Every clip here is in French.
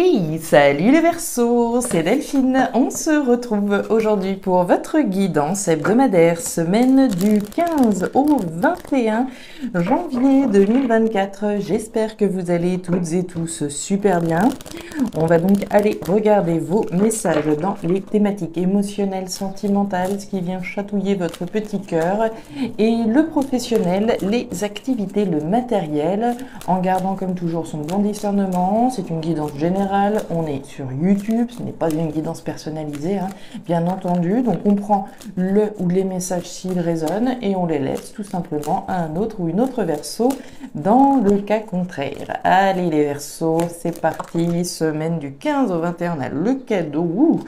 Hey, salut les Verseaux, c'est Delphine. On se retrouve aujourd'hui pour votre guidance hebdomadaire, semaine du 15 au 21 janvier 2024. J'espère que vous allez toutes et tous super bien. On va donc aller regarder vos messages dans les thématiques émotionnelles, sentimentales, ce qui vient chatouiller votre petit cœur, et le professionnel, les activités, le matériel, en gardant comme toujours son bon discernement. C'est une guidance générale. On est sur YouTube, ce n'est pas une guidance personnalisée, hein, bien entendu. Donc on prend le ou les messages s'ils résonnent et on les laisse tout simplement à un autre ou une autre Verseau dans le cas contraire. Allez les Verseaux, c'est parti. Semaine du 15 au 21, on a le cadeau.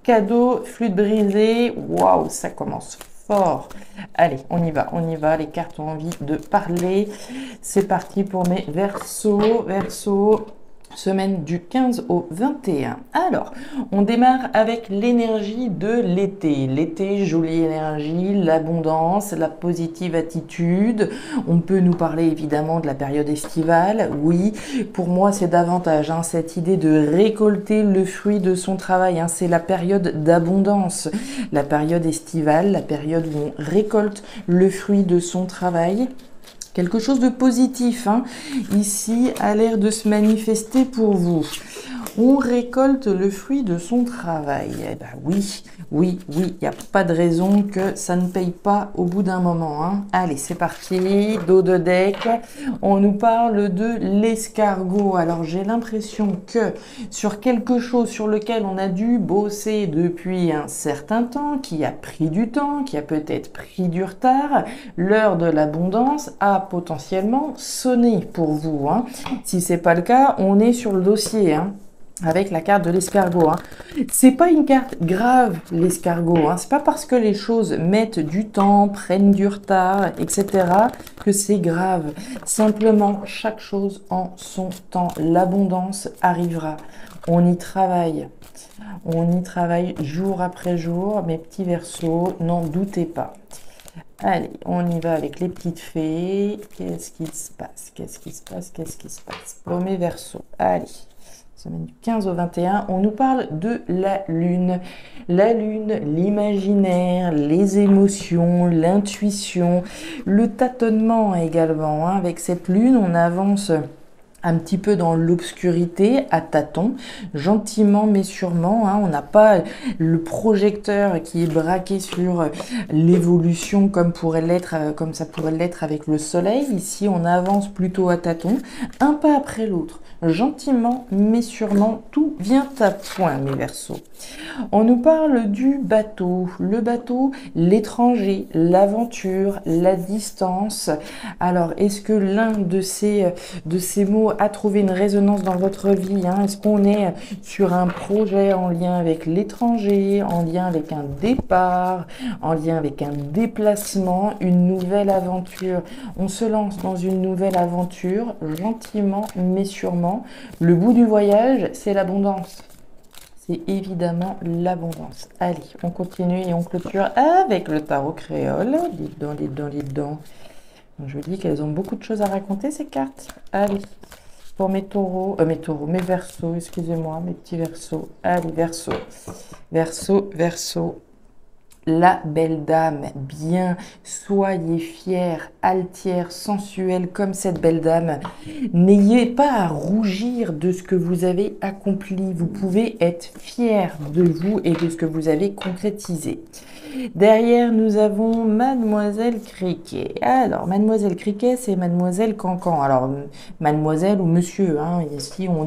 Cadeau, flûte brisée. Waouh, ça commence fort. Allez, on y va, les cartes ont envie de parler. C'est parti pour mes Verseaux. Semaine du 15 au 21. Alors, on démarre avec l'énergie de l'été. L'été, jolie énergie, l'abondance, la positive attitude. On peut nous parler évidemment de la période estivale. Oui, pour moi, c'est davantage cette idée de récolter le fruit de son travail. C'est la période d'abondance. La période estivale, la période où on récolte le fruit de son travail. Quelque chose de positif, ici, a l'air de se manifester pour vous. On récolte le fruit de son travail. Eh ben oui, il n'y a pas de raison que ça ne paye pas au bout d'un moment. Allez, c'est parti, dos de deck. On nous parle de l'escargot. Alors, j'ai l'impression que sur quelque chose sur lequel on a dû bosser depuis un certain temps, qui a pris du temps, qui a peut-être pris du retard, l'heure de l'abondance a potentiellement sonné pour vous. Si c'est pas le cas, on est sur le dossier. Avec la carte de l'escargot. C'est pas une carte grave, l'escargot. C'est pas parce que les choses mettent du temps, prennent du retard, etc. que c'est grave. Simplement, chaque chose en son temps. L'abondance arrivera. On y travaille. On y travaille jour après jour. Mes petits Verseaux, n'en doutez pas. Allez, on y va avec les petites fées. Qu'est-ce qui se passe pour mes Verseaux? Allez. Semaine du 15 au 21, on nous parle de la lune. La lune, l'imaginaire, les émotions, l'intuition, le tâtonnement également. Avec cette lune, on avance un petit peu dans l'obscurité, à tâtons, gentiment mais sûrement. On n'a pas le projecteur qui est braqué sur l'évolution comme ça pourrait l'être avec le soleil. Ici, on avance plutôt à tâtons, un pas après l'autre. Gentiment mais sûrement, tout vient à point, mes Verseaux. On nous parle du bateau. Le bateau, l'étranger, l'aventure, la distance. Alors, est-ce que l'un de ces mots a trouvé une résonance dans votre vie? Est-ce qu'on est sur un projet en lien avec l'étranger, en lien avec un départ, en lien avec un déplacement, une nouvelle aventure? On se lance dans une nouvelle aventure, gentiment mais sûrement. Le bout du voyage, c'est l'abondance. C'est évidemment l'abondance. Allez, on continue et on clôture avec le tarot créole. Les dents. Je vous dis qu'elles ont beaucoup de choses à raconter, ces cartes. Allez, pour mes Verseaux, excusez-moi, mes petits Verseaux. Allez, Verseaux. La belle dame, bien, soyez fiers, altière, sensuelle comme cette belle dame. N'ayez pas à rougir de ce que vous avez accompli. Vous pouvez être fiers de vous et de ce que vous avez concrétisé. Derrière, nous avons Mademoiselle Criquet. Alors, Mademoiselle Criquet, c'est Mademoiselle Cancan. Alors, Mademoiselle ou Monsieur, ici, on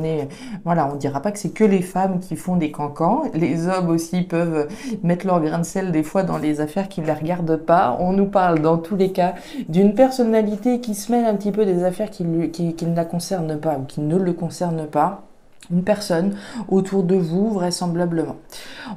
dira pas que c'est que les femmes qui font des cancans. Les hommes aussi peuvent mettre leur grain de sel des fois dans les affaires qui ne les regardent pas. On nous parle dans tous les cas d'une personnalité qui se mêle un petit peu des affaires qui ne la concernent pas ou qui ne le concernent pas. Une personne autour de vous, vraisemblablement.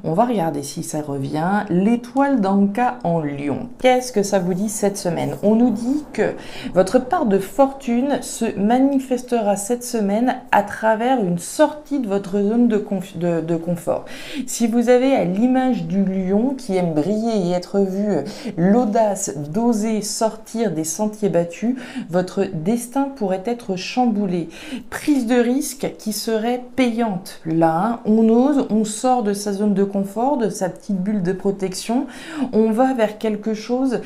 On va regarder si ça revient. L'étoile d'Anka en Lion. Qu'est-ce que ça vous dit cette semaine? On nous dit que votre part de fortune se manifestera cette semaine à travers une sortie de votre zone de confort. Si vous avez à l'image du lion qui aime briller et être vu, l'audace d'oser sortir des sentiers battus, votre destin pourrait être chamboulé. Prise de risque qui serait payante là, hein. On ose, on sort de sa zone de confort, de sa petite bulle de protection, on va vers quelque chose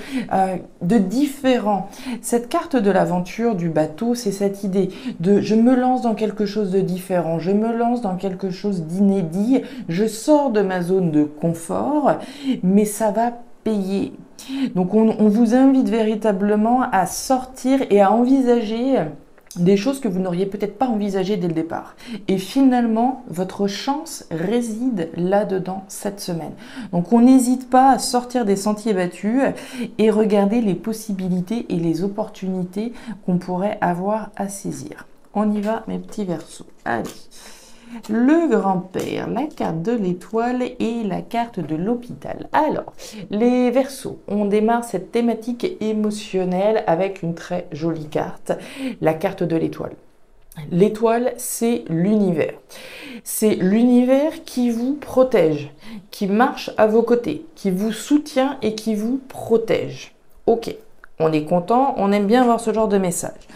de différent. Cette carte de l'aventure du bateau, c'est cette idée de je me lance dans quelque chose de différent, je me lance dans quelque chose d'inédit, je sors de ma zone de confort, mais ça va payer. Donc on vous invite véritablement à sortir et à envisager des choses que vous n'auriez peut-être pas envisagées dès le départ. Et finalement, votre chance réside là-dedans cette semaine. Donc on n'hésite pas à sortir des sentiers battus et regarder les possibilités et les opportunités qu'on pourrait avoir à saisir. On y va, mes petits Verseaux. Allez. Le grand-père, la carte de l'étoile et la carte de l'hôpital. Alors, les Verseaux, on démarre cette thématique émotionnelle avec une très jolie carte, la carte de l'étoile. L'étoile, c'est l'univers. C'est l'univers qui vous protège, qui marche à vos côtés, qui vous soutient et qui vous protège. Ok, on est content, on aime bien avoir ce genre de message.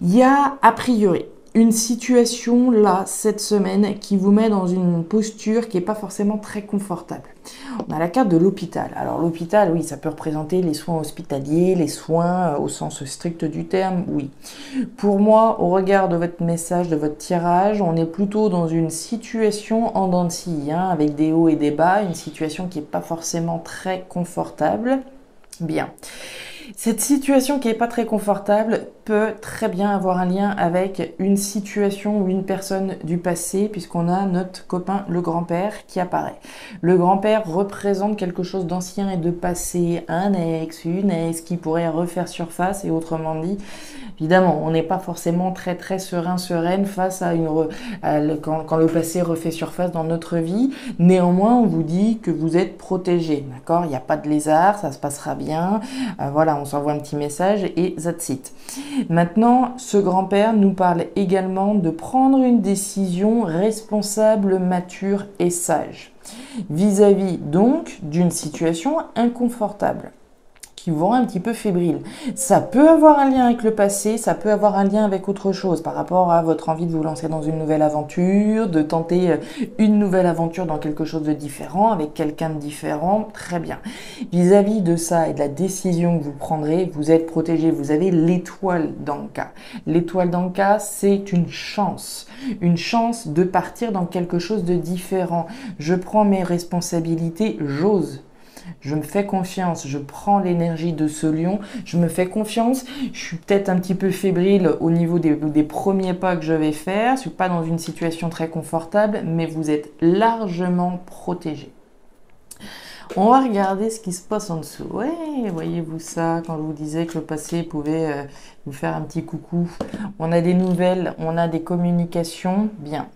Il y a, a priori, une situation là, cette semaine, qui vous met dans une posture qui n'est pas forcément très confortable. On a la carte de l'hôpital. Alors l'hôpital, oui, ça peut représenter les soins hospitaliers, les soins au sens strict du terme, oui. Pour moi, au regard de votre message, de votre tirage, on est plutôt dans une situation en dents de scie, hein, avec des hauts et des bas, une situation qui n'est pas forcément très confortable. Bien. Cette situation qui n'est pas très confortable peut très bien avoir un lien avec une situation ou une personne du passé, puisqu'on a notre copain le grand-père qui apparaît. Le grand-père représente quelque chose d'ancien et de passé, un ex, une ex qui pourrait refaire surface, et autrement dit, évidemment, on n'est pas forcément très sereine face à quand le passé refait surface dans notre vie. Néanmoins, on vous dit que vous êtes protégé, d'accord? Il n'y a pas de lézard, ça se passera bien. Voilà, on s'envoie un petit message et that's it. Maintenant, ce grand-père nous parle également de prendre une décision responsable, mature et sage, vis-à-vis donc d'une situation inconfortable, qui vous rend un petit peu fébrile. Ça peut avoir un lien avec le passé, ça peut avoir un lien avec autre chose, par rapport à votre envie de vous lancer dans une nouvelle aventure, de tenter une nouvelle aventure dans quelque chose de différent, avec quelqu'un de différent, très bien. Vis-à-vis de ça et de la décision que vous prendrez, vous êtes protégé, vous avez l'étoile dans le cas. L'étoile dans le cas, c'est une chance de partir dans quelque chose de différent. Je prends mes responsabilités, j'ose. Je me fais confiance, je prends l'énergie de ce lion, je me fais confiance, je suis peut-être un petit peu fébrile au niveau des premiers pas que je vais faire, je ne suis pas dans une situation très confortable, mais vous êtes largement protégé. On va regarder ce qui se passe en dessous. Ouais, voyez-vous ça, quand je vous disais que le passé pouvait vous faire un petit coucou. On a des nouvelles, on a des communications. Bien.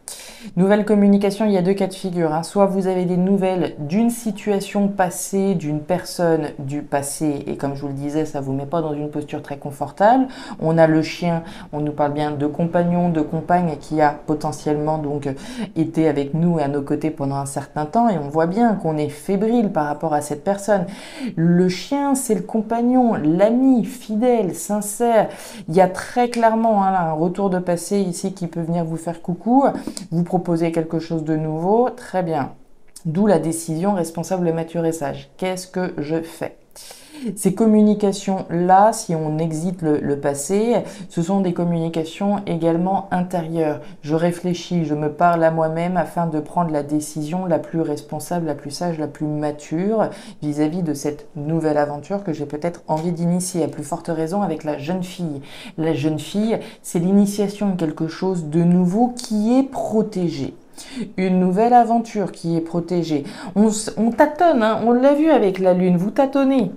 Nouvelles communications, il y a deux cas de figure, hein. Soit vous avez des nouvelles d'une situation passée, d'une personne du passé, et comme je vous le disais, ça ne vous met pas dans une posture très confortable. On a le chien, on nous parle bien de compagnon, de compagne qui a potentiellement donc été avec nous et à nos côtés pendant un certain temps, et on voit bien qu'on est fébrile par rapport à cette personne. Le chien, c'est le compagnon, l'ami fidèle, sincère. Il y a très clairement là, un retour de passé ici qui peut venir vous faire coucou, vous proposer quelque chose de nouveau, très bien. D'où la décision responsable, mature et sage. Qu'est-ce que je fais ? Ces communications-là, si on exite le passé, ce sont des communications également intérieures. Je réfléchis, je me parle à moi-même afin de prendre la décision la plus responsable, la plus sage, la plus mature vis-à-vis de cette nouvelle aventure que j'ai peut-être envie d'initier, à plus forte raison avec la jeune fille. La jeune fille, c'est l'initiation de quelque chose de nouveau qui est protégé. Une nouvelle aventure qui est protégée. On tâtonne, hein, on l'a vu avec la lune, vous tâtonnez.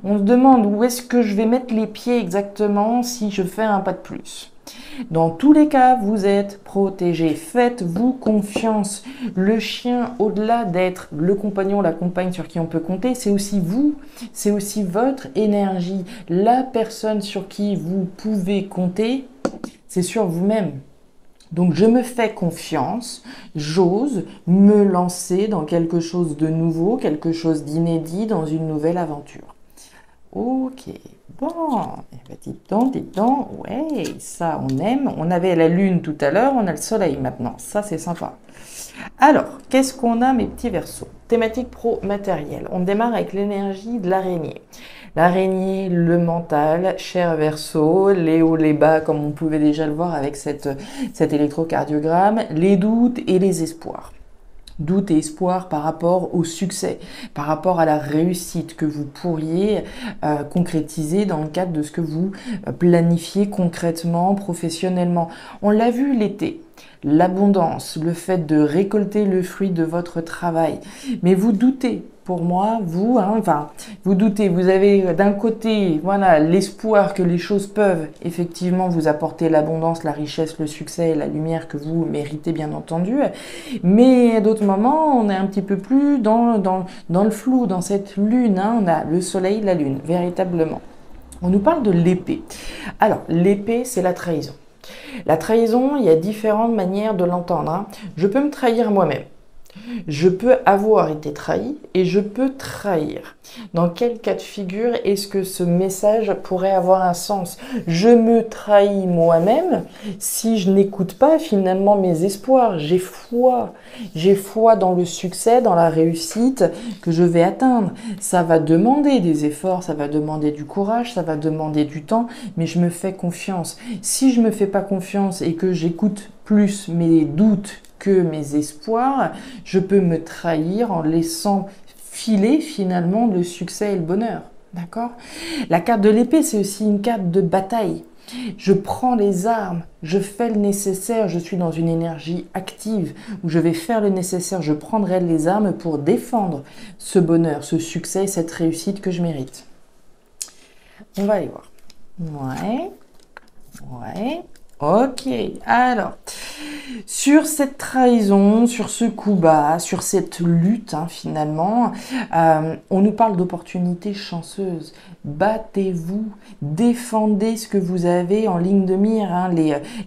On se demande où est-ce que je vais mettre les pieds exactement si je fais un pas de plus. Dans tous les cas, vous êtes protégé. Faites-vous confiance. Le chien, au-delà d'être le compagnon, la compagne sur qui on peut compter, c'est aussi vous, c'est aussi votre énergie. La personne sur qui vous pouvez compter, c'est sur vous-même. Donc je me fais confiance, j'ose me lancer dans quelque chose de nouveau, quelque chose d'inédit, dans une nouvelle aventure. Ok, bon, eh ben, dites donc, ouais, ça on aime. On avait la lune tout à l'heure, on a le soleil maintenant, ça c'est sympa. Alors, qu'est-ce qu'on a mes petits Verseaux? Thématique pro-matériel. On démarre avec l'énergie de l'araignée. L'araignée, le mental, cher Verseau, les hauts, les bas, comme on pouvait déjà le voir avec cet électrocardiogramme, les doutes et les espoirs. Doute et espoir par rapport au succès, par rapport à la réussite que vous pourriez concrétiser dans le cadre de ce que vous planifiez concrètement, professionnellement. On l'a vu l'été, l'abondance, le fait de récolter le fruit de votre travail. Mais vous doutez, pour moi, vous, vous doutez, vous avez d'un côté, voilà, l'espoir que les choses peuvent effectivement vous apporter l'abondance, la richesse, le succès, la lumière que vous méritez bien entendu. Mais à d'autres moments, on est un petit peu plus dans le flou, dans cette lune. On a le soleil, la lune, véritablement. On nous parle de l'épée. Alors, l'épée, c'est la trahison. La trahison, il y a différentes manières de l'entendre. Je peux me trahir moi-même. Je peux avoir été trahi et je peux trahir. Dans quel cas de figure est-ce que ce message pourrait avoir un sens? Je me trahis moi-même si je n'écoute pas finalement mes espoirs. J'ai foi. J'ai foi dans le succès, dans la réussite que je vais atteindre. Ça va demander des efforts, ça va demander du courage, ça va demander du temps, mais je me fais confiance. Si je me fais pas confiance et que j'écoute plus mes doutes que mes espoirs, je peux me trahir en laissant filer finalement le succès et le bonheur. D'accord? La carte de l'épée, c'est aussi une carte de bataille. Je prends les armes, je fais le nécessaire, je suis dans une énergie active où je vais faire le nécessaire, je prendrai les armes pour défendre ce bonheur, ce succès, cette réussite que je mérite. On va aller voir. Ouais. Ok, alors, sur cette trahison, sur ce coup bas, sur cette lutte finalement, on nous parle d'opportunités chanceuses. Battez-vous, défendez ce que vous avez en ligne de mire.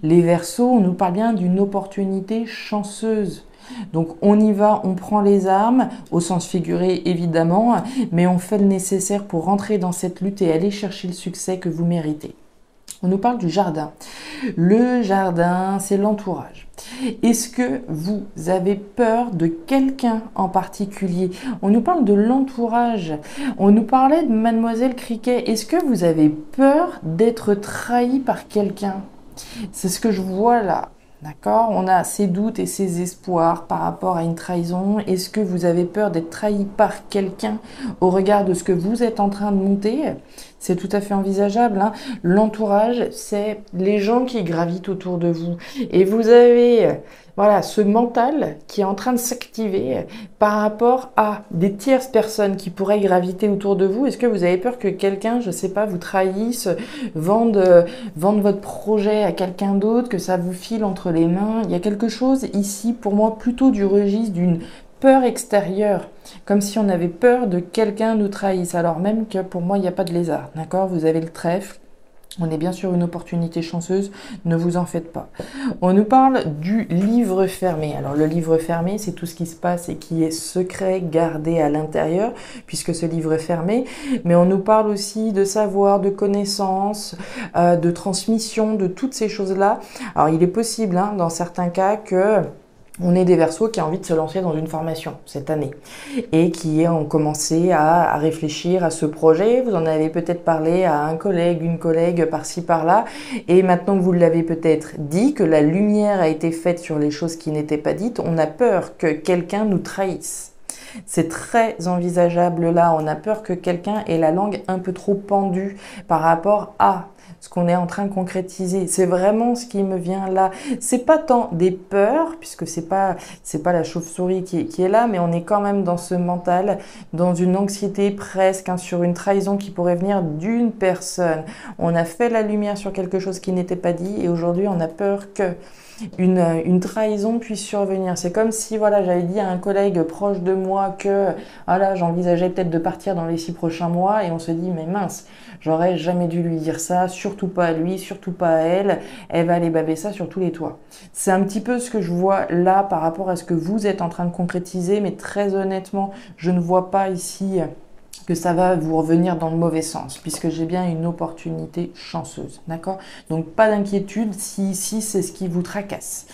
Les Verseaux, on nous parle bien d'une opportunité chanceuse. Donc on y va, on prend les armes, au sens figuré évidemment, mais on fait le nécessaire pour rentrer dans cette lutte et aller chercher le succès que vous méritez. On nous parle du jardin. Le jardin, c'est l'entourage. Est-ce que vous avez peur de quelqu'un en particulier? On nous parle de l'entourage. On nous parlait de Mademoiselle Cricket. Est-ce que vous avez peur d'être trahi par quelqu'un? C'est ce que je vois là. D'accord? On a ses doutes et ses espoirs par rapport à une trahison. Est-ce que vous avez peur d'être trahi par quelqu'un au regard de ce que vous êtes en train de monter? C'est tout à fait envisageable. L'entourage, c'est les gens qui gravitent autour de vous. Et vous avez ce mental qui est en train de s'activer par rapport à des tierces personnes qui pourraient graviter autour de vous. Est-ce que vous avez peur que quelqu'un, je ne sais pas, vous trahisse, vende votre projet à quelqu'un d'autre, que ça vous file entre les mains? Il y a quelque chose ici, pour moi, plutôt du registre d'une peur extérieure, comme si on avait peur de quelqu'un nous trahisse, alors même que pour moi, il n'y a pas de lézard, d'accord? Vous avez le trèfle, on est bien sûr une opportunité chanceuse, ne vous en faites pas. On nous parle du livre fermé. Alors le livre fermé, c'est tout ce qui se passe et qui est secret, gardé à l'intérieur, puisque ce livre est fermé, mais on nous parle aussi de savoir, de connaissances, de transmission, de toutes ces choses-là. Alors il est possible, dans certains cas, que on est des Verseaux qui ont envie de se lancer dans une formation cette année et qui ont commencé à réfléchir à ce projet. Vous en avez peut-être parlé à un collègue, une collègue par-ci par-là, et maintenant que vous l'avez peut-être dit, que la lumière a été faite sur les choses qui n'étaient pas dites, on a peur que quelqu'un nous trahisse. C'est très envisageable là, on a peur que quelqu'un ait la langue un peu trop pendue par rapport à ce qu'on est en train de concrétiser. C'est vraiment ce qui me vient là. C'est pas tant des peurs, puisque c'est pas la chauve-souris qui est là, mais on est quand même dans ce mental, dans une anxiété presque, sur une trahison qui pourrait venir d'une personne. On a fait la lumière sur quelque chose qui n'était pas dit et aujourd'hui on a peur que une trahison puisse survenir. C'est comme si j'avais dit à un collègue proche de moi que j'envisageais peut-être de partir dans les 6 prochains mois et on se dit mais mince, j'aurais jamais dû lui dire ça, surtout pas à lui, surtout pas à elle, elle va aller baber ça sur tous les toits. C'est un petit peu ce que je vois là par rapport à ce que vous êtes en train de concrétiser, mais très honnêtement, je ne vois pas ici que ça va vous revenir dans le mauvais sens, puisque j'ai bien une opportunité chanceuse, d'accord? Donc pas d'inquiétude si ici c'est ce qui vous tracasse.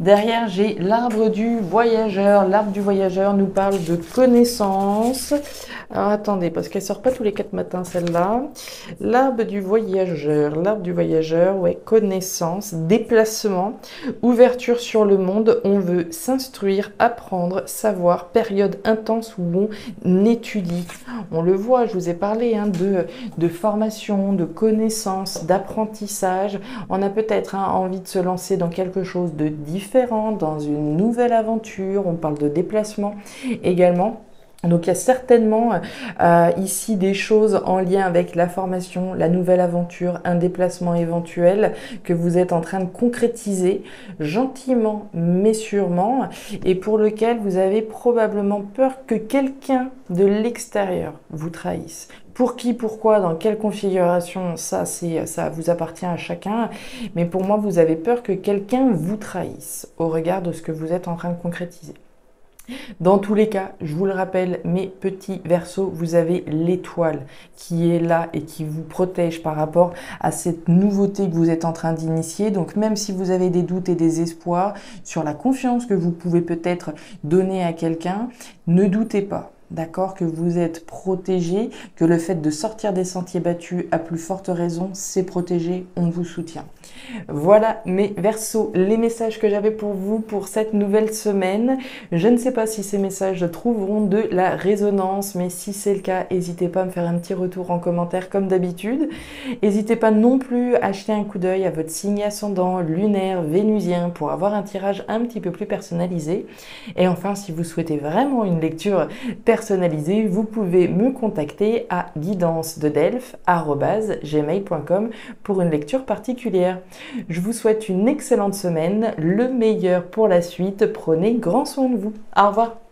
Derrière, j'ai l'arbre du voyageur. L'arbre du voyageur nous parle de connaissances. Alors attendez, parce qu'elle sort pas tous les 4 matins celle-là. L'arbre du voyageur, ouais, connaissance, déplacement, ouverture sur le monde. On veut s'instruire, apprendre, savoir, période intense où on étudie. On le voit, je vous ai parlé de formation, de connaissances, d'apprentissage. On a peut-être envie de se lancer dans quelque chose de différent, dans une nouvelle aventure. On parle de déplacement également. Donc il y a certainement ici des choses en lien avec la formation, la nouvelle aventure, un déplacement éventuel que vous êtes en train de concrétiser gentiment mais sûrement et pour lequel vous avez probablement peur que quelqu'un de l'extérieur vous trahisse. Pour qui, pourquoi, dans quelle configuration, ça vous appartient à chacun. Mais pour moi, vous avez peur que quelqu'un vous trahisse au regard de ce que vous êtes en train de concrétiser. Dans tous les cas, je vous le rappelle, mes petits Verseaux, vous avez l'étoile qui est là et qui vous protège par rapport à cette nouveauté que vous êtes en train d'initier. Donc même si vous avez des doutes et des espoirs sur la confiance que vous pouvez peut-être donner à quelqu'un, ne doutez pas. D'accord, que vous êtes protégé, que le fait de sortir des sentiers battus à plus forte raison, c'est protégé, on vous soutient. Voilà mes Verseaux, les messages que j'avais pour vous pour cette nouvelle semaine. Je ne sais pas si ces messages trouveront de la résonance, mais si c'est le cas, n'hésitez pas à me faire un petit retour en commentaire comme d'habitude. N'hésitez pas non plus à jeter un coup d'œil à votre signe ascendant lunaire, vénusien pour avoir un tirage un petit peu plus personnalisé. Et enfin, si vous souhaitez vraiment une lecture personnalisée, vous pouvez me contacter à guidancededelphes@gmail.com pour une lecture particulière. Je vous souhaite une excellente semaine, le meilleur pour la suite. Prenez grand soin de vous. Au revoir.